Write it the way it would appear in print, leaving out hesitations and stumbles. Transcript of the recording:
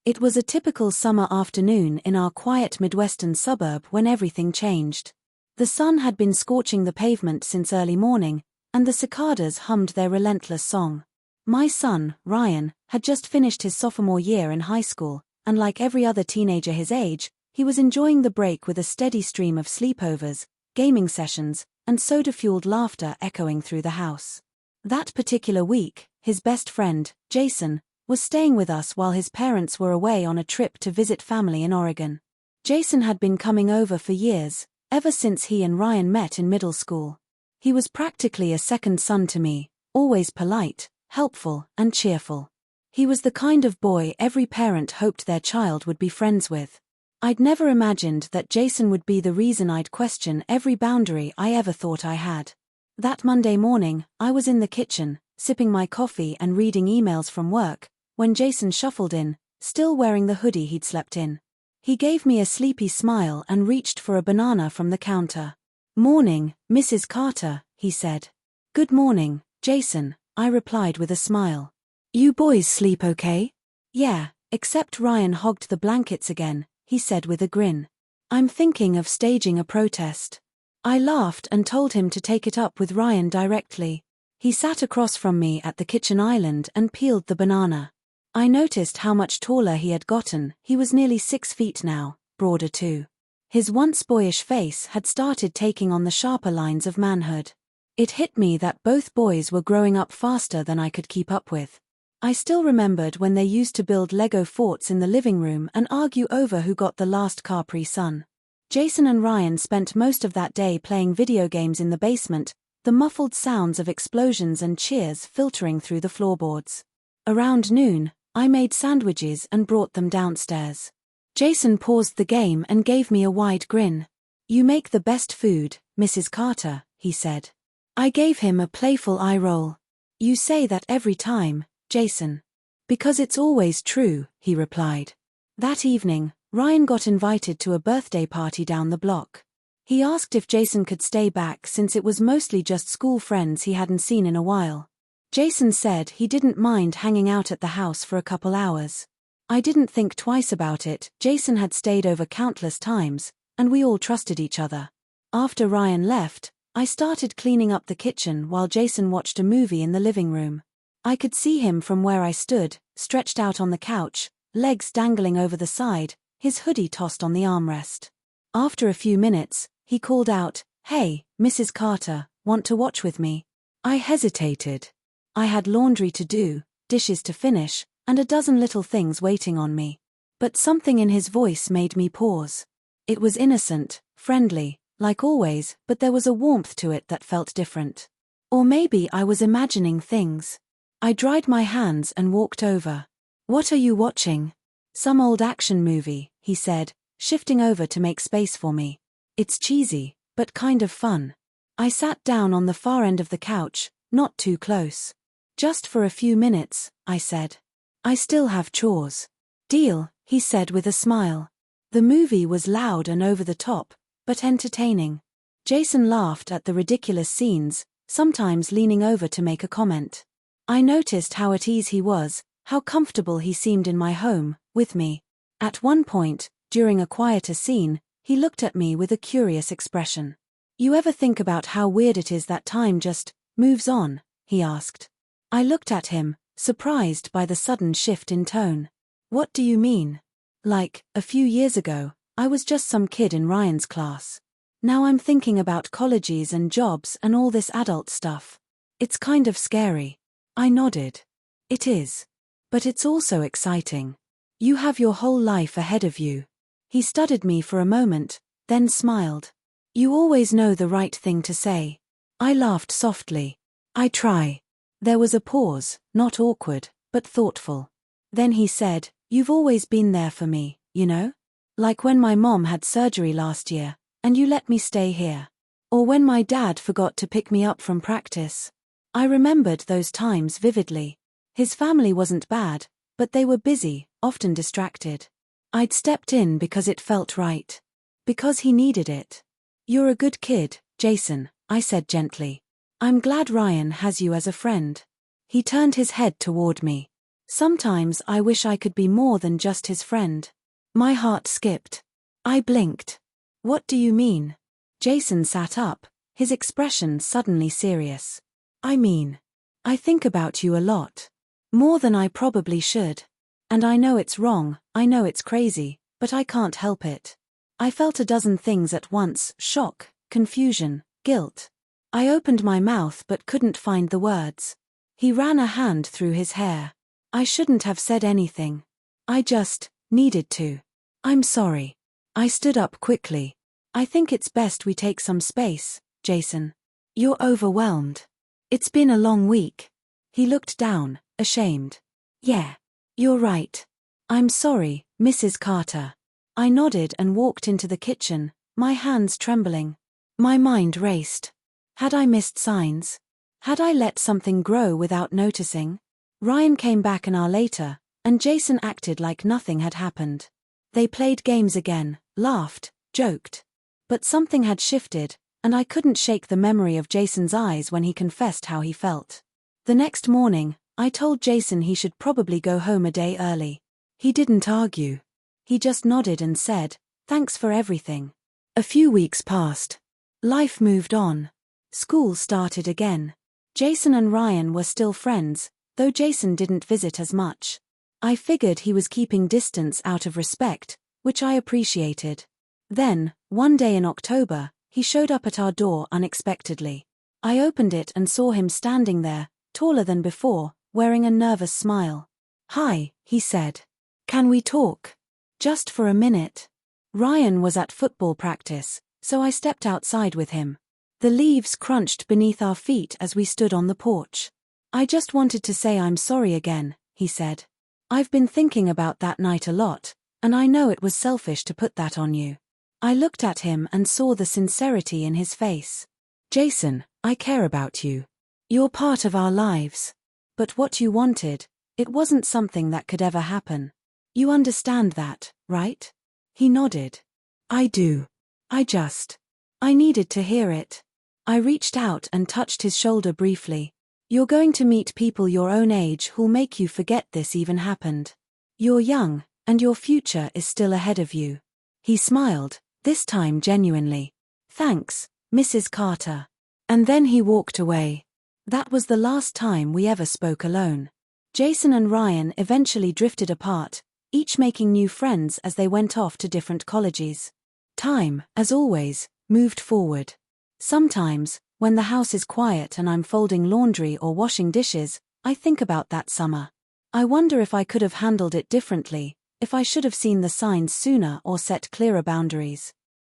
It was a typical summer afternoon in our quiet Midwestern suburb when everything changed. The sun had been scorching the pavement since early morning, and the cicadas hummed their relentless song. My son, Ryan, had just finished his sophomore year in high school, and like every other teenager his age, he was enjoying the break with a steady stream of sleepovers, gaming sessions, and soda-fueled laughter echoing through the house. That particular week, his best friend, Jason, was staying with us while his parents were away on a trip to visit family in Oregon. Jason had been coming over for years, ever since he and Ryan met in middle school. He was practically a second son to me, always polite, helpful, and cheerful. He was the kind of boy every parent hoped their child would be friends with. I'd never imagined that Jason would be the reason I'd question every boundary I ever thought I had. That Monday morning, I was in the kitchen, sipping my coffee and reading emails from work, when Jason shuffled in, still wearing the hoodie he'd slept in. He gave me a sleepy smile and reached for a banana from the counter. "Morning, Mrs. Carter," he said. "Good morning, Jason," I replied with a smile. "You boys sleep okay?" "Yeah, except Ryan hogged the blankets again," he said with a grin. "I'm thinking of staging a protest." I laughed and told him to take it up with Ryan directly. He sat across from me at the kitchen island and peeled the banana. I noticed how much taller he had gotten. He was nearly 6 feet now, broader too. His once boyish face had started taking on the sharper lines of manhood. It hit me that both boys were growing up faster than I could keep up with. I still remembered when they used to build Lego forts in the living room and argue over who got the last Capri-Sun. Jason and Ryan spent most of that day playing video games in the basement, the muffled sounds of explosions and cheers filtering through the floorboards. Around noon, I made sandwiches and brought them downstairs. Jason paused the game and gave me a wide grin. "You make the best food, Mrs. Carter," he said. I gave him a playful eye roll. "You say that every time, Jason." "Because it's always true," he replied. That evening, Ryan got invited to a birthday party down the block. He asked if Jason could stay back since it was mostly just school friends he hadn't seen in a while. Jason said he didn't mind hanging out at the house for a couple hours. I didn't think twice about it. Jason had stayed over countless times, and we all trusted each other. After Ryan left, I started cleaning up the kitchen while Jason watched a movie in the living room. I could see him from where I stood, stretched out on the couch, legs dangling over the side, his hoodie tossed on the armrest. After a few minutes, he called out, "Hey, Mrs. Carter, want to watch with me?" I hesitated. I had laundry to do, dishes to finish, and a dozen little things waiting on me. But something in his voice made me pause. It was innocent, friendly, like always, but there was a warmth to it that felt different. Or maybe I was imagining things. I dried my hands and walked over. "What are you watching?" "Some old action movie," he said, shifting over to make space for me. "It's cheesy, but kind of fun." I sat down on the far end of the couch, not too close. "Just for a few minutes," I said. "I still have chores." "Deal," he said with a smile. The movie was loud and over the top, but entertaining. Jason laughed at the ridiculous scenes, sometimes leaning over to make a comment. I noticed how at ease he was, how comfortable he seemed in my home, with me. At one point, during a quieter scene, he looked at me with a curious expression. "You ever think about how weird it is that time just moves on?" he asked. I looked at him, surprised by the sudden shift in tone. "What do you mean?" "Like, a few years ago, I was just some kid in Ryan's class. Now I'm thinking about colleges and jobs and all this adult stuff. It's kind of scary." I nodded. "It is. But it's also exciting. You have your whole life ahead of you." He studied me for a moment, then smiled. "You always know the right thing to say." I laughed softly. "I try." There was a pause, not awkward, but thoughtful. Then he said, "You've always been there for me, you know? Like when my mom had surgery last year, and you let me stay here. Or when my dad forgot to pick me up from practice." I remembered those times vividly. His family wasn't bad, but they were busy, often distracted. I'd stepped in because it felt right. Because he needed it. "You're a good kid, Jason," I said gently. "I'm glad Ryan has you as a friend." He turned his head toward me. Sometimes I wish I could be more than just his friend. My heart skipped. I blinked. What do you mean? Jason sat up, his expression suddenly serious. I mean, I think about you a lot. More than I probably should. And I know it's wrong, I know it's crazy, but I can't help it. I felt a dozen things at once: shock, confusion, guilt. I opened my mouth but couldn't find the words. He ran a hand through his hair. I shouldn't have said anything. I just needed to. I'm sorry. I stood up quickly. I think it's best we take some space, Jason. You're overwhelmed. It's been a long week. He looked down, ashamed. Yeah. You're right. I'm sorry, Mrs. Carter. I nodded and walked into the kitchen, my hands trembling. My mind raced. Had I missed signs? Had I let something grow without noticing? Ryan came back an hour later, and Jason acted like nothing had happened. They played games again, laughed, joked. But something had shifted, and I couldn't shake the memory of Jason's eyes when he confessed how he felt. The next morning, I told Jason he should probably go home a day early. He didn't argue. He just nodded and said, "Thanks for everything." A few weeks passed. Life moved on. School started again. Jason and Ryan were still friends, though Jason didn't visit as much. I figured he was keeping distance out of respect, which I appreciated. Then, one day in October, he showed up at our door unexpectedly. I opened it and saw him standing there, taller than before, wearing a nervous smile. "Hi," he said. "Can we talk? Just for a minute." Ryan was at football practice, so I stepped outside with him. The leaves crunched beneath our feet as we stood on the porch. "I just wanted to say I'm sorry again," he said. "I've been thinking about that night a lot, and I know it was selfish to put that on you." I looked at him and saw the sincerity in his face. "Jason, I care about you. You're part of our lives. But what you wanted, it wasn't something that could ever happen. You understand that, right?" He nodded. "I do. I needed to hear it." I reached out and touched his shoulder briefly. "You're going to meet people your own age who'll make you forget this even happened. You're young, and your future is still ahead of you." He smiled, this time genuinely. "Thanks, Mrs. Carter." And then he walked away. That was the last time we ever spoke alone. Jason and Ryan eventually drifted apart, each making new friends as they went off to different colleges. Time, as always, moved forward. Sometimes, when the house is quiet and I'm folding laundry or washing dishes, I think about that summer. I wonder if I could have handled it differently, if I should have seen the signs sooner or set clearer boundaries.